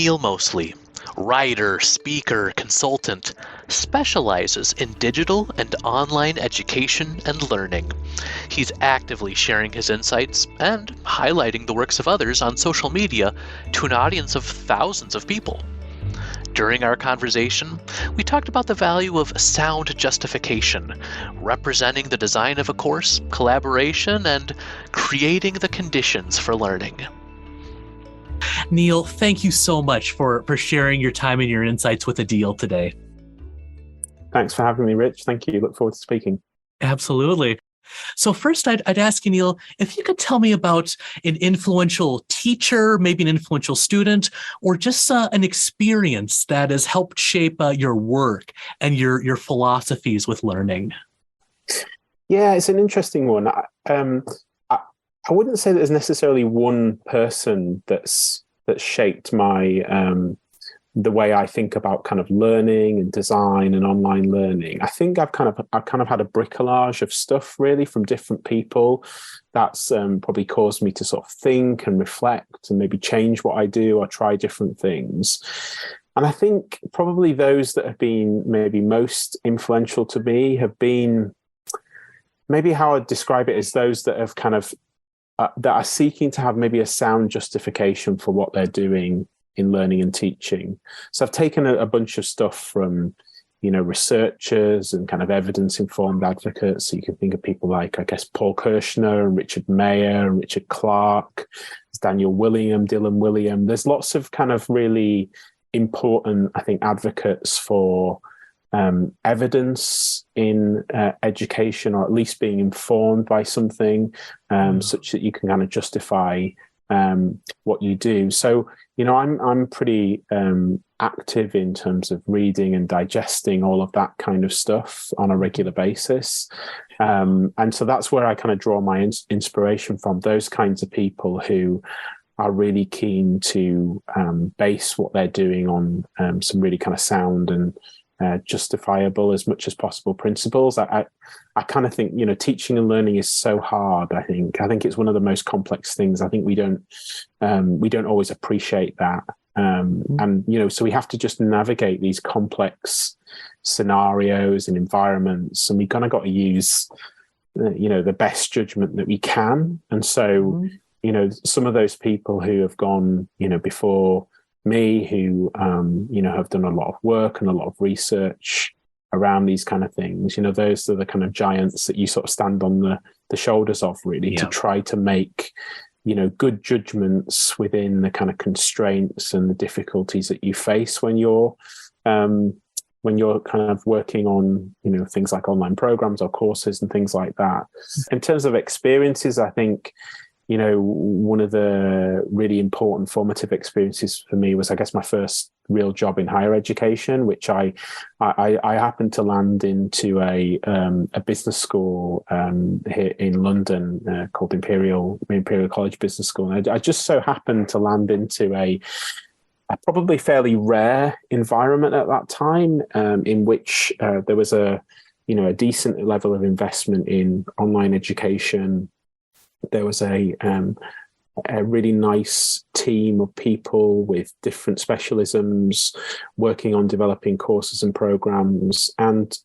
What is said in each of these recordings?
Neil Mosley, writer, speaker, consultant, specializes in digital and online education and learning. He's actively sharing his insights and highlighting the works of others on social media to an audience of thousands of people. During our conversation, we talked about the value of sound justification, representing the design of a course, collaboration, and creating the conditions for learning. Neil, thank you so much for sharing your time and your insights with ADEIL today. Thanks for having me, Rich. Thank you. Look forward to speaking. Absolutely. So first, I'd ask you, Neil, if you could tell me about an influential teacher, maybe an influential student, or just an experience that has helped shape your work and your philosophies with learning. Yeah, it's an interesting one. I wouldn't say that there's necessarily one person that's shaped my the way I think about kind of learning and design and online learning. I think I've kind of had a bricolage of stuff really from different people that's probably caused me to sort of think and reflect and maybe change what I do or try different things. And I think probably those that have been maybe most influential to me have been, maybe how I'd describe it, is those that have kind of that are seeking to have maybe a sound justification for what they're doing in learning and teaching. So I've taken a bunch of stuff from, researchers and kind of evidence-informed advocates. So you can think of people like, I guess, Paul Kirshner and Richard Mayer and Richard Clark, Daniel William, Dylan William. There's lots of kind of really important, I think, advocates for evidence in education, or at least being informed by something such that you can kind of justify what you do. So, I'm pretty active in terms of reading and digesting all of that kind of stuff on a regular basis. And so that's where I kind of draw my inspiration from, those kinds of people who are really keen to base what they're doing on some really kind of sound and justifiable as much as possible principles. I kind of think, teaching and learning is so hard. I think it's one of the most complex things. I think we don't always appreciate that. And, so we have to just navigate these complex scenarios and environments, and we kind of got to use, the best judgment that we can. And so, some of those people who have gone, before me, who have done a lot of work and a lot of research around these kind of things, those are the kind of giants that you sort of stand on the shoulders of, really, to try to make good judgments within the kind of constraints and the difficulties that you face when you're kind of working on things like online programs or courses and things like that. In terms of experiences, I think one of the really important formative experiences for me was, I guess, my first real job in higher education, which I happened to land into a business school here in London called Imperial College Business School. And I just so happened to land into a probably fairly rare environment at that time, in which there was a decent level of investment in online education. There was a really nice team of people with different specialisms working on developing courses and programs. And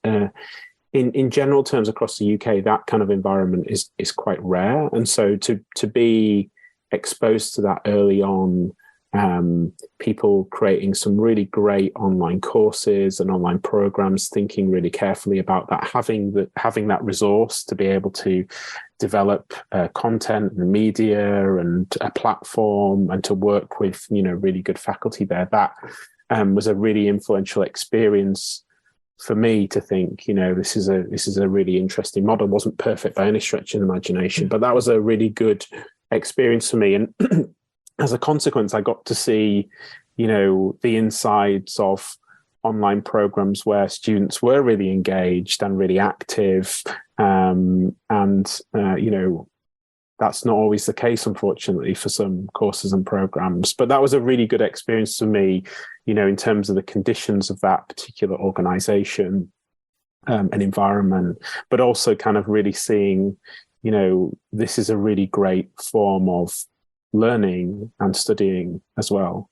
in general terms across the UK, that kind of environment is quite rare. And so to be exposed to that early on, people creating some really great online courses and online programs, thinking really carefully about that, having that resource to be able to develop content and media and a platform, and to work with really good faculty there. That was a really influential experience for me, to think this is a really interesting model. It wasn't perfect by any stretch of the imagination, but that was a really good experience for me. And as a consequence, I got to see, the insides of online programs where students were really engaged and really active. That's not always the case, unfortunately, for some courses and programs. But that was a really good experience for me, in terms of the conditions of that particular organization and environment, but also kind of really seeing, this is a really great form of learning and studying as well.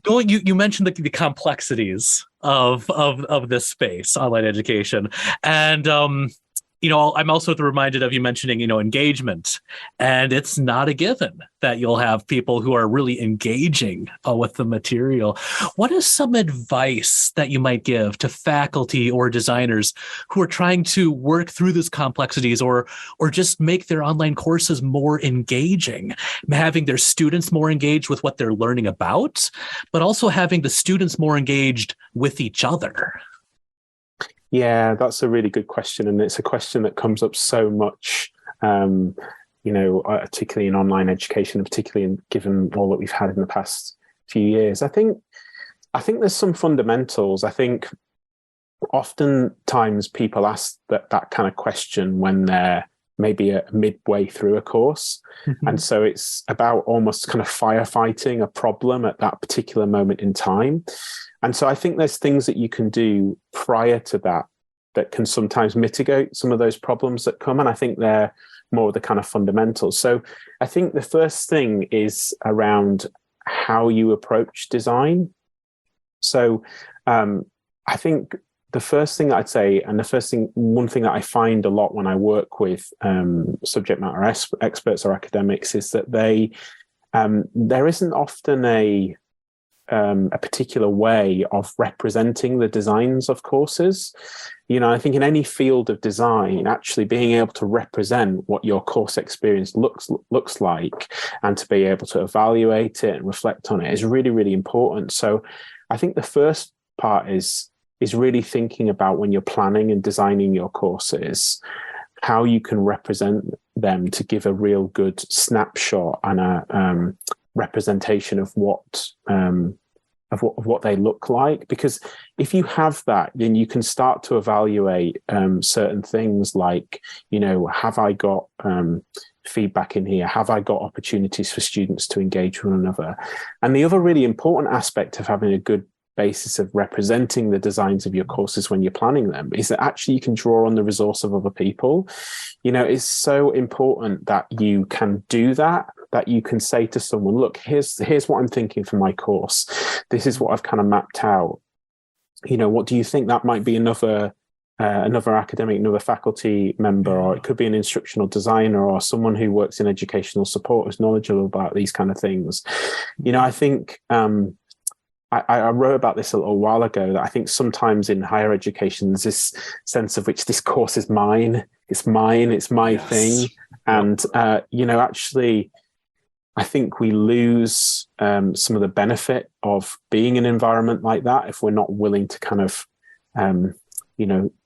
You mentioned the complexities of this space, online education, and I'm also reminded of you mentioning engagement, and it's not a given that you'll have people who are really engaging with the material. What is some advice that you might give to faculty or designers who are trying to work through these complexities, or just make their online courses more engaging, having their students more engaged with what they're learning about, but also having the students more engaged with each other? Yeah, that's a really good question. And it's a question that comes up so much, particularly in online education, particularly given all that we've had in the past few years. I think there's some fundamentals. I think oftentimes people ask that kind of question when they're maybe midway through a course. Mm-hmm. And so it's about almost kind of firefighting a problem at that particular moment in time. And so I think there's things that you can do prior to that can sometimes mitigate some of those problems that come. And I think they're more the kind of fundamentals. So I think the first thing is around how you approach design. So I think the first thing that I'd say, and one thing that I find a lot when I work with subject matter experts or academics, is that there isn't often a particular way of representing the designs of courses. I think in any field of design, actually being able to represent what your course experience looks like, and to be able to evaluate it and reflect on it, is really, really important. So I think the first part is really thinking about, when you're planning and designing your courses, how you can represent them to give a real good snapshot and a representation of what they look like. Because if you have that, then you can start to evaluate certain things like, have I got feedback in here? Have I got opportunities for students to engage with one another? And the other really important aspect of having a good basis of representing the designs of your courses when you're planning them is that actually you can draw on the resource of other people. It's so important that you can do that you can say to someone, look, here's what I'm thinking for my course. This is what I've kind of mapped out. What do you think? That might be another academic, another faculty member, or it could be an instructional designer, or someone who works in educational support who's knowledgeable about these kind of things. I think I wrote about this a little while ago, that I think sometimes in higher education, there's this sense of which this course is mine. It's mine. It's my thing. And, actually, I think we lose some of the benefit of being in an environment like that if we're not willing to kind of,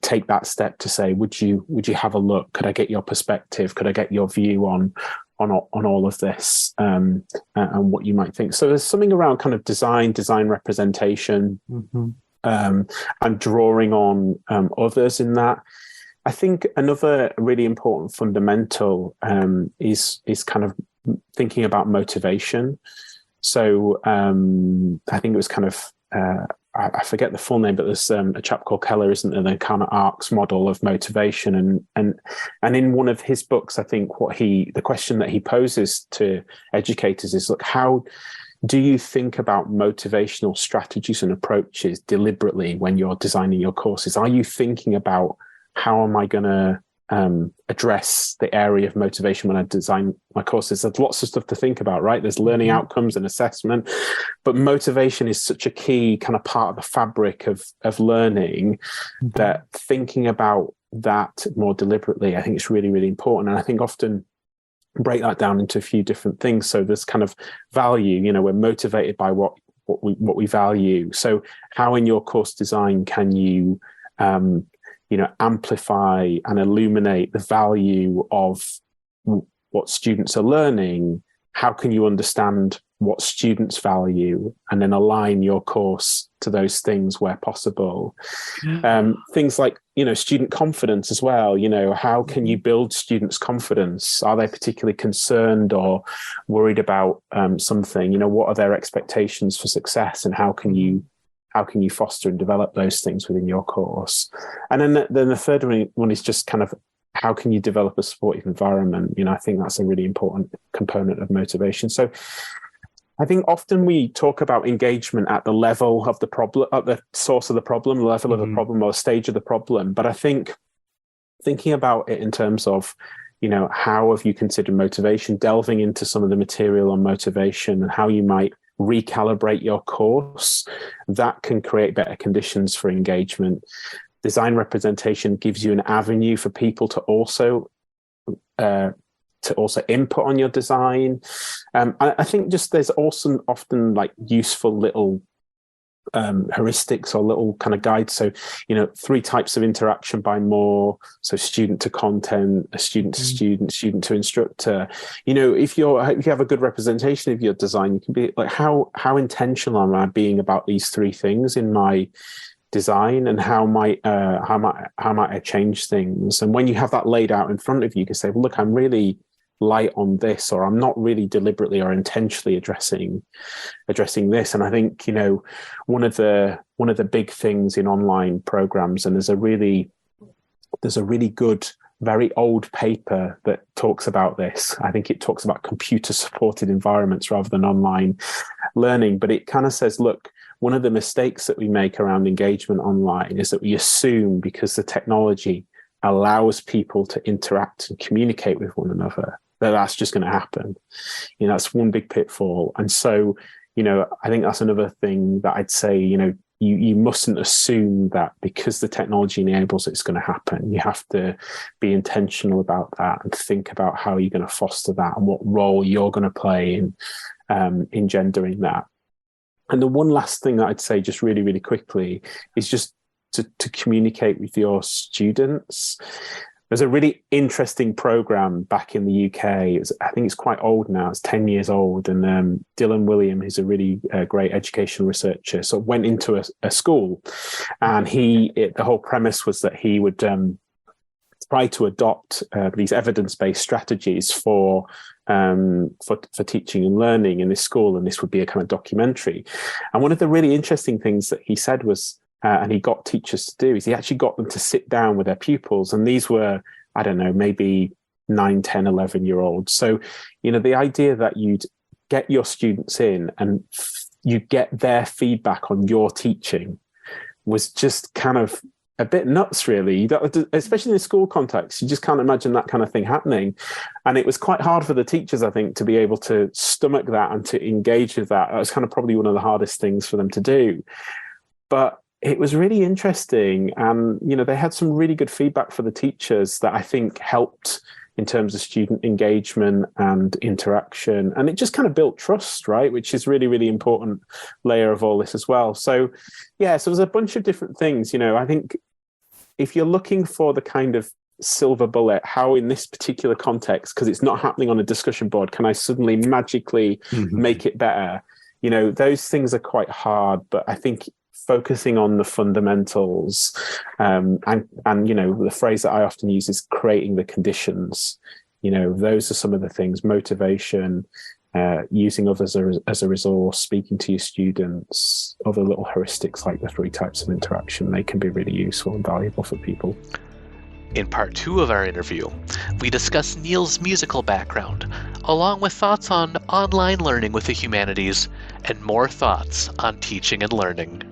take that step to say, would you have a look? Could I get your perspective? Could I get your view on all of this and what you might think? So there's something around kind of design representation, mm-hmm. And drawing on others in that. I think another really important fundamental is kind of thinking about motivation. So I think it was kind of I forget the full name, but there's a chap called Keller, isn't there? The kind of ARCS model of motivation, and in one of his books, I think the question that he poses to educators is, look, how do you think about motivational strategies and approaches deliberately when you're designing your courses? Are you thinking about, how am I going to address the area of motivation when I design my courses? There's lots of stuff to think about, right? There's learning outcomes and assessment, but motivation is such a key kind of part of the fabric of learning, that thinking about that more deliberately, I think it's really, really important. And I think often break that down into a few different things. So there's kind of value, we're motivated by what we value. So how in your course design can you amplify and illuminate the value of what students are learning? How can you understand what students value and then align your course to those things where possible? Things like, student confidence as well. How can you build students' confidence? Are they particularly concerned or worried about something? What are their expectations for success, and how can you foster and develop those things within your course? And then the third one is just kind of, how can you develop a supportive environment? I think that's a really important component of motivation. So I think often we talk about engagement at the level of the problem, at the source of the problem, the level of the problem, or the stage of the problem. But I think thinking about it in terms of, how have you considered motivation, delving into some of the material on motivation and how you might recalibrate your course, that can create better conditions for engagement. Design representation gives you an avenue for people to also input on your design. I think just there's also often like useful little heuristics or little kind of guides. So, 3 types of interaction by Moore. So student to content, a student to student, student to instructor. If you have a good representation of your design, you can be like, how intentional am I being about these 3 things in my design, and how might I change things? And when you have that laid out in front of you, you can say, well, look, I'm really light on this, or I'm not really deliberately or intentionally addressing this. And I think, one of the big things in online programs, and there's a really good, very old paper that talks about this. I think it talks about computer supported environments rather than online learning, but it kind of says, look, one of the mistakes that we make around engagement online is that we assume because the technology allows people to interact and communicate with one another, that's just going to happen. That's one big pitfall. And so, I think that's another thing that I'd say, you mustn't assume that because the technology enables it's going to happen. You have to be intentional about that and think about how you're going to foster that and what role you're going to play in engendering that. And the one last thing that I'd say just really, really quickly is just to communicate with your students. There's a really interesting program back in the UK. I think it's quite old now. It's 10 years old. And Dylan William, who's a really great educational researcher, so went into a school, and the whole premise was that he would try to adopt these evidence-based strategies for teaching and learning in this school, and this would be a kind of documentary. And one of the really interesting things that he said was, and he got teachers to do, is he actually got them to sit down with their pupils, and these were, I don't know, maybe 9, 10, 11-year-olds. So, the idea that you'd get your students in and you get their feedback on your teaching was just kind of a bit nuts, really. Especially in a school context, you just can't imagine that kind of thing happening. And it was quite hard for the teachers, I think, to be able to stomach that and to engage with that. That was kind of probably one of the hardest things for them to do. But it was really interesting. And, they had some really good feedback for the teachers that I think helped in terms of student engagement and interaction. And it just kind of built trust, right? Which is really, really important layer of all this as well. So, so there's a bunch of different things. I think if you're looking for the kind of silver bullet, how in this particular context, because it's not happening on a discussion board, can I suddenly magically make it better? Those things are quite hard, but I think focusing on the fundamentals and the phrase that I often use is creating the conditions. Those are some of the things: motivation, using others as a resource, speaking to your students, other little heuristics like the 3 types of interaction. They can be really useful and valuable for people. In part 2 of our interview, we discuss Neil's musical background, along with thoughts on online learning with the humanities and more thoughts on teaching and learning.